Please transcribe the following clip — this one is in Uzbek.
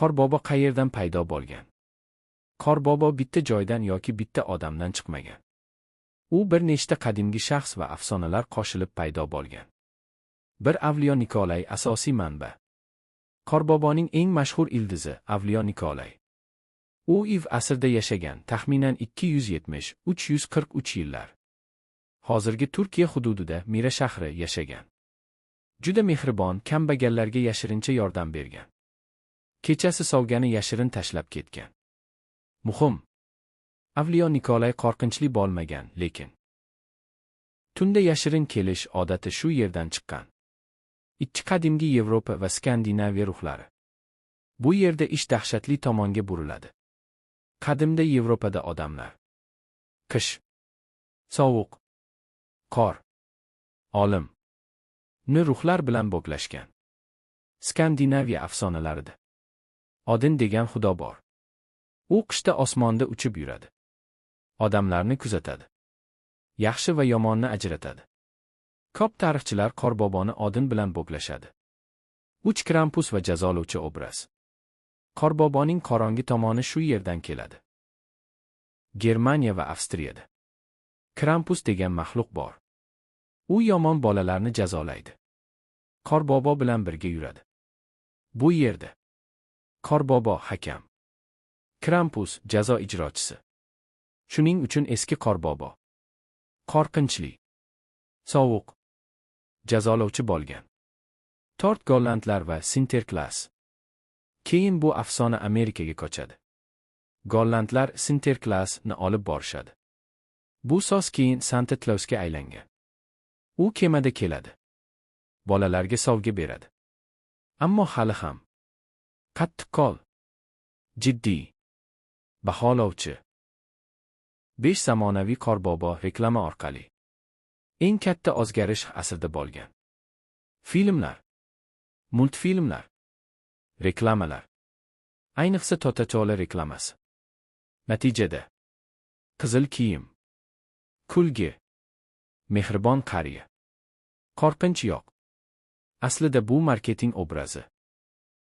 Qorbobo qayerdan paydo bo'lgan? Qorbobo bitta joydan yoki bitta odamdan chiqmagan. U bir nechta qadimgi shaxs va afsonalar qo'shilib paydo bo'lgan. Bir Avliyo Nikolay asosiy manba. Qorboboning eng mashhur ildizi Avliyo Nikolay. U IV asrda yashagan, taxminan 270-343 yillar. Hozirgi Turkiya hududida Mira shahri yashagan. Juda mehribon, kambag'allarga yashirincha yordam bergan. Kechasi sovgani yashirin tashlab ketgan. Muhim. Avliyo Nikolay qo'rqinchli bo'lmagan, lekin tunda yashirin kelish odati shu yerdan chiqqan. Ikki qadimgi Yevropa va Skandinaviya ruhlari. Bu yerda ish dahshatli tomonga buriladi. Qadimda Yevropada odamlar qish, sovuq, qor, olim ni ruhlar bilan bog'lashgan. Skandinaviya afsonalarida Odin degan xudo bor. U qishda osmonda uchib yuradi. Odamlarni kuzatadi. Yaxshi va yomonni ajratadi. Ko'p tarixchilar Qorboboni Odin bilan bog'lashadi. Uch Krampus va jazolovchi obraz. Qorboboning qorong'i tomoni shu yerdan keladi. Germaniya va Avstriyada Krampus degan maxluq bor. U yomon bolalarni jazolaydi. Qorbobo bilan birga yuradi. Bu yerda Qorbobo hakam, Krampus jazo ijrochisi. Shuning uchun eski Qorbobo qo'rqinchli, sovuq, jazolovchi bo'lgan. Tort gollandlar va Sinterklaas. Keyin bu afsona Amerikaga ko'chadi. Gollandlar Sinterklaasni olib borishadi. Bu so'z keyin Santa Clausga aylangan. U kemada keladi. Bolalarga sovg'a beradi. Ammo hali ham qattiqqo'l, jiddiy, baholovchi. 5 zamonaviy Qorbobo reklama orqali eng katta o'zgarish asrda bo'lgan. Filmlar, multfilmlar, reklamalar. Ayniqsa Totachola reklamasi. Natijada qizil kiyim, kulgi, mehribon qariya. Qo'rqinch yo'q. Aslida bu marketing obrazi.